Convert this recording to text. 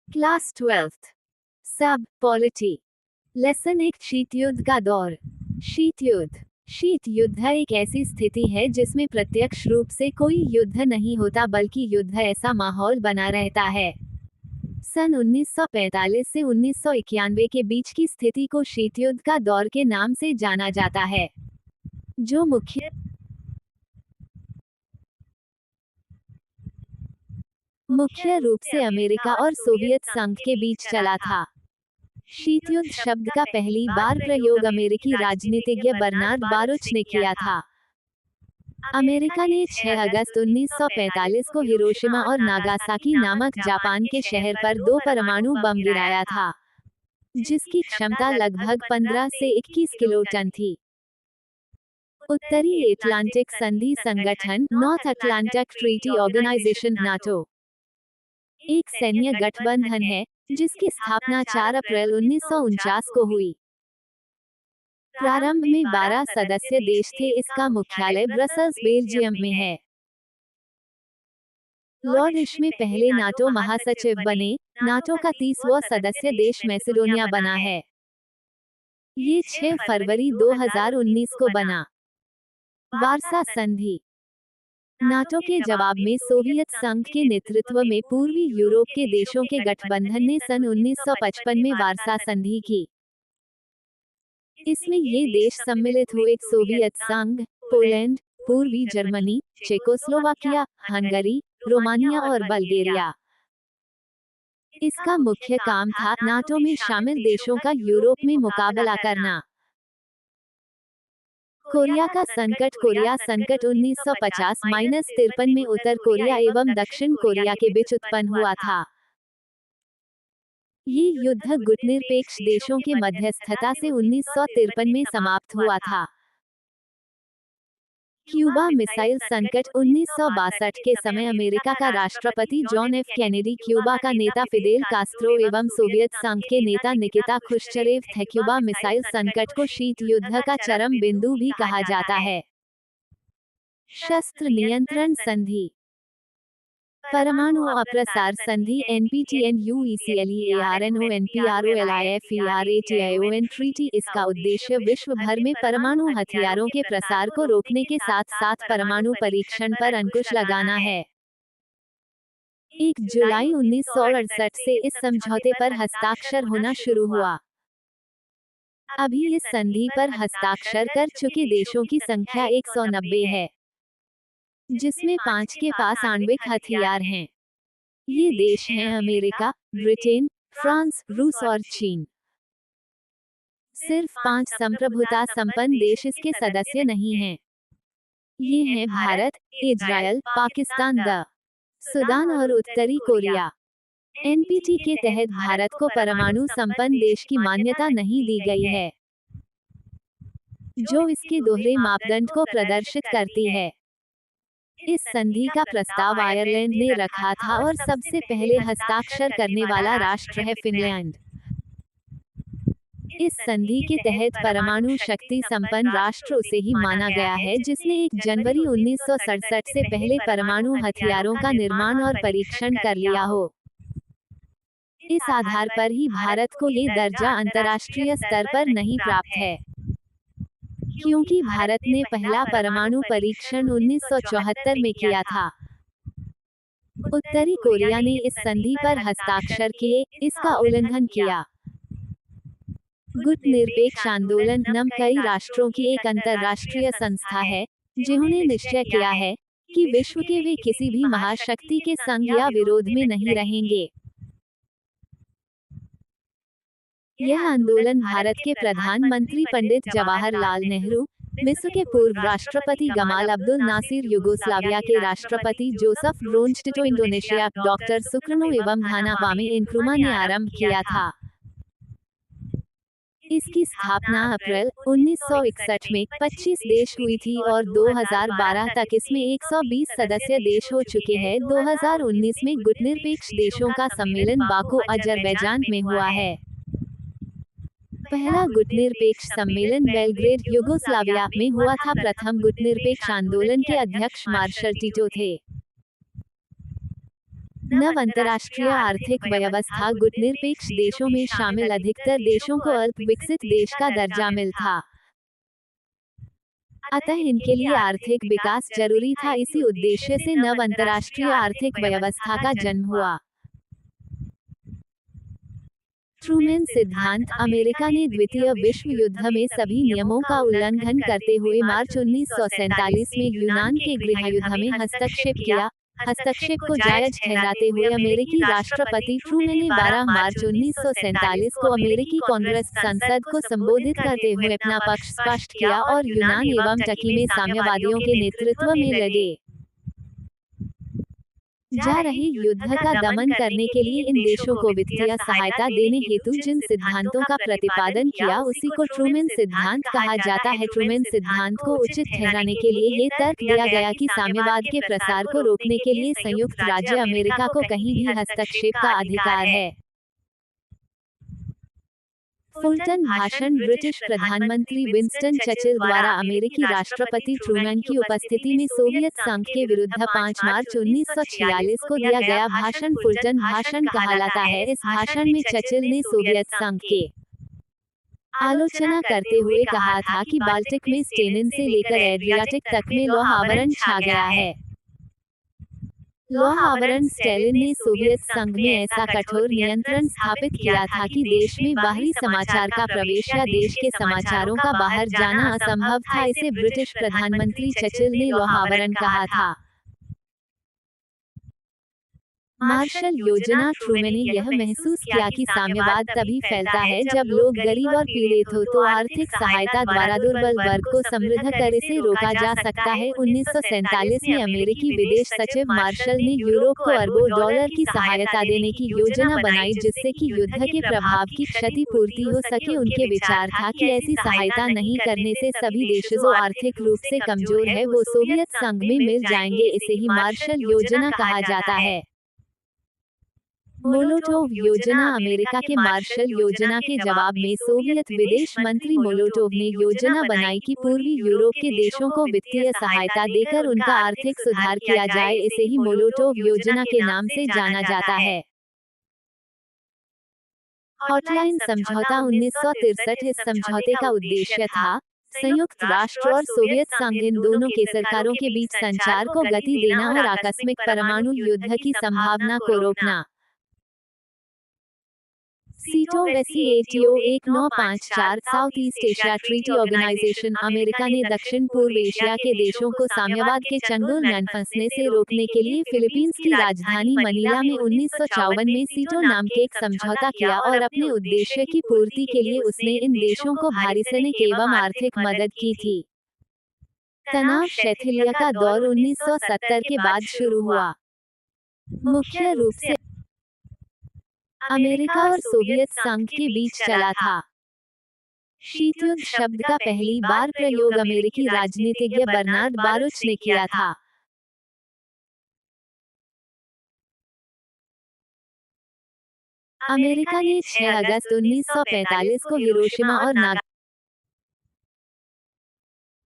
Class 12th सब polity lesson 1 शीत युद्ध का दौर। शीत युद्ध एक ऐसी स्थिति है जिसमें प्रत्यक्ष रूप से कोई युद्ध नहीं होता बल्कि युद्ध ऐसा माहौल बना रहता है। सन 1945 से 1991 के बीच की स्थिति को शीत युद्ध का दौर के नाम से जाना जाता है, जो मुख्य रूप से अमेरिका और सोवियत संघ के बीच चला था। शीत युद्ध शब्द का पहली बार प्रयोग अमेरिकी राजनीतिज्ञ बर्नार्ड बारुच ने किया था। अमेरिका ने 6 अगस्त 1945 को हिरोशिमा और नागासाकी नामक जापान के शहर पर 2 परमाणु बम गिराया था, जिसकी क्षमता लगभग 15 से 21 किलोटन थी। उत्तरी अटलांटिक संधि संगठन North Atlantic Treaty Organization NATO एक सैन्य गठबंधन है जिसकी स्थापना 4 अप्रैल 1949 को हुई। प्रारंभ में 12 सदस्य देश थे। इसका मुख्यालय ब्रसल्स बेल्जियम में है। लॉर्ड इश्मे पहले नाटो महासचिव बने। नाटो का 30वां सदस्य देश मैसेडोनिया बना है। ये 6 फरवरी 2019 को बना। वारसा संधि नाटो के जवाब में सोवियत संघ के नेतृत्व में पूर्वी यूरोप के देशों के गठबंधन ने सन 1955 में वारसा संधि की। इसमें ये देश सम्मिलित हुए: सोवियत संघ, पोलैंड, पूर्वी जर्मनी, चेकोस्लोवाकिया, हंगरी, रोमानिया और बल्गेरिया। इसका मुख्य काम था नाटो में शामिल देशों का यूरोप में मुकाबला करना। कोरिया का संकट कोरिया संकट 1950-53 में उत्तर कोरिया एवं दक्षिण कोरिया के बीच उत्पन्न हुआ था। ये युद्ध गुटनिरपेक्ष देशों के मध्यस्थता से 1953 में समाप्त हुआ था। क्यूबा मिसाइल संकट 1962 के समय अमेरिका का राष्ट्रपति जॉन एफ कैनेडी, क्यूबा का नेता फिदेल कास्त्रो एवं सोवियत संघ के नेता निकिता खुश्चरेव थे। क्यूबा मिसाइल संकट को शीत युद्ध का चरम बिंदु भी कहा जाता है। शस्त्र नियंत्रण संधि परमाणु अप्रसार संधि NPTNUECLEARNONPROLIFERATION ट्रीटी। इसका उद्देश्य विश्व भर में परमाणु हथियारों के प्रसार को रोकने के साथ साथ परमाणु परीक्षण पर अंकुश लगाना है। 1 जुलाई 1968 से इस समझौते पर हस्ताक्षर होना शुरू हुआ। अभी इस संधि पर हस्ताक्षर कर चुके देशों की संख्या 190 है, जिसमें 5 के पास आणविक हथियार हैं। ये देश हैं अमेरिका, ब्रिटेन, फ्रांस, रूस और चीन। सिर्फ 5 संप्रभुता संपन्न देश इसके सदस्य नहीं हैं। ये हैं भारत, इजरायल, पाकिस्तान, सूडान और उत्तरी कोरिया। एनपीटी के तहत भारत को परमाणु संपन्न देश की मान्यता नहीं दी गई है, जो इसके दोहरे मापदंड को प्रदर्शित करती है। इस संधि का प्रस्ताव आयरलैंड ने रखा था और सबसे पहले हस्ताक्षर करने वाला राष्ट्र है फिनलैंड। इस संधि के तहत परमाणु शक्ति संपन्न राष्ट्र उसे ही माना गया है जिसने 1 जनवरी 1967 से पहले परमाणु हथियारों का निर्माण और परीक्षण कर लिया हो। इस आधार पर ही भारत को ये दर्जा अंतर्राष्ट्रीय स्तर पर नहीं प्राप्त है, क्योंकि भारत ने पहला परमाणु परीक्षण 1974 में किया था। उत्तरी कोरिया ने इस संधि पर हस्ताक्षर किए, इसका उल्लंघन किया। गुटनिरपेक्ष आंदोलन नम कई राष्ट्रों की एक अंतर्राष्ट्रीय संस्था है जिन्होंने निश्चय किया है कि विश्व के वे किसी भी महाशक्ति के संग या विरोध में नहीं रहेंगे। यह आंदोलन भारत के प्रधानमंत्री पंडित जवाहरलाल नेहरू, मिस्र के पूर्व राष्ट्रपति गमाल अब्दुल नासिर, युगोस्लाविया के राष्ट्रपति Joseph Broz Tito, Indonesia doctor Sukarno एवं घाना क्वामे नक्रुमा ने आरंभ किया था। इसकी स्थापना अप्रैल 1961 में 25 देश हुई थी और 2012 तक इसमें 120 सदस्य देश हो चुके हैं। 2019 में गुटनिरपेक्ष देशों का सम्मेलन बाकू, अजरबैजान में हुआ है। पहला गुटनिरपेक्ष सम्मेलन बेलग्रेड, युगोस्लाविया में हुआ था। प्रथम गुटनिरपेक्ष आंदोलन के अध्यक्ष मार्शल टिटो थे। नव अंतर्राष्ट्रीय आर्थिक व्यवस्था गुटनिरपेक्ष देशों में शामिल अधिकतर देशों को अल्प विकसित देश का दर्जा मिल था। अतः इनके लिए आर्थिक विकास जरूरी था। इसी उद्देश्य से नव अंतर्राष्ट्रीय आर्थिक व्यवस्था का जन्म हुआ। ट्रूमैन सिद्धांत। अमेरिका ने द्वितीय विश्व युद्ध में सभी नियमों का उल्लंघन करते हुए मार्च 1947 में यूनान के गृहयुद्ध में हस्तक्षेप किया। हस्तक्षेप को जायज ठहराते हुए अमेरिकी राष्ट्रपति ट्रूमैन ने 12 मार्च 1947 को अमेरिकी कांग्रेस संसद को संबोधित करते हुए अपना पक्ष स्पष्ट किया और यूनान एवं टर्की में साम्यवादियों के नेतृत्व में लड़े जा रहे युद्ध का दमन करने के लिए इन देशों को वित्तीय सहायता देने हेतु जिन सिद्धांतों का प्रतिपादन किया उसी को ट्रूमैन सिद्धांत कहा जाता है। ट्रूमैन सिद्धांत को उचित ठहराने के लिए ये तर्क दिया गया कि साम्यवाद के प्रसार को रोकने के लिए संयुक्त राज्य अमेरिका को कहीं भी हस्तक्षेप का अधिकार है। फुलटन भाषण। ब्रिटिश प्रधानमंत्री विंस्टन चर्चिल द्वारा अमेरिकी राष्ट्रपति ट्रूमैन की उपस्थिति में सोवियत संघ के विरुद्ध 5 मार्च 1946 को दिया गया भाषण फुलटन भाषण कहलाता है। इस भाषण में चर्चिल ने सोवियत संघ के आलोचना करते हुए कहा था कि बाल्टिक में स्टेनिन से लेकर एड्रियाटिक तक में लौह आवरण छा गया है। लौह आवरण। स्टालिन ने सोवियत संघ में ऐसा कठोर नियंत्रण स्थापित किया था कि देश में बाहरी समाचार का प्रवेश या देश के समाचारों का बाहर जाना असंभव था। इसे ब्रिटिश प्रधानमंत्री चर्चिल ने लौह आवरण कहा था। मार्शल योजना। ट्रूमैन ने यह महसूस किया कि साम्यवाद तभी फैलता है जब लोग गरीब और पीड़ित हो तो आर्थिक सहायता द्वारा दुर्बल वर्ग को समृद्ध कर इसे रोका जा सकता है। 1947 में अमेरिकी विदेश सचिव मार्शल ने यूरोप को अरबों डॉलर की सहायता देने की योजना बनाई जिससे कि युद्ध के प्रभाव की क्षतिपूर्ति हो सके। उनके विचार था कि ऐसी सहायता नहीं करने से सभी देश जो आर्थिक रूप से कमजोर है वो सोवियत संघ में मिल जाएंगे। इसे ही मार्शल योजना कहा जाता है। मोलोटोव योजना। अमेरिका के मार्शल योजना के जवाब में सोवियत विदेश मंत्री मोलोटोव ने योजना बनाई कि पूर्वी यूरोप के देशों को वित्तीय सहायता देकर उनका आर्थिक सुधार किया जाए। इसे ही मोलोटोव योजना के नाम से जाना जाता है। हॉटलाइन समझौता 1963। इस समझौते का उद्देश्य था संयुक्त राष्ट्र और सोवियत संघ इन दोनों के सरकारों के बीच संचार को गति देना और आकस्मिक परमाणु युद्ध की संभावना को रोकना। SEATO SEATO 1954। South East Asia Treaty Organization. America ने दक्षिण पूर्व एशिया के देशों को साम्यवाद के चंगुल में फंसने से रोकने के लिए फिलीपींस की राजधानी मनीला में 1954 में सीटो नाम के एक समझौता किया और अपने उद्देश्य की पूर्ति के लिए उसने इन देशों को भारी सैनिक एवं आर्थिक मदद की थी। तनाव शैथिल्य का दौर 1970 के बाद शुरू हुआ। मुख्य रूप से अमेरिका और सोवियत संघ के बीच चला था। शीत युद्ध शब्द का पहली बार प्रयोग अमेरिकी राजनीतिज्ञ बर्नार्ड बारुच ने किया था। अमेरिका ने 6 अगस्त 1945 को हिरोशिमा और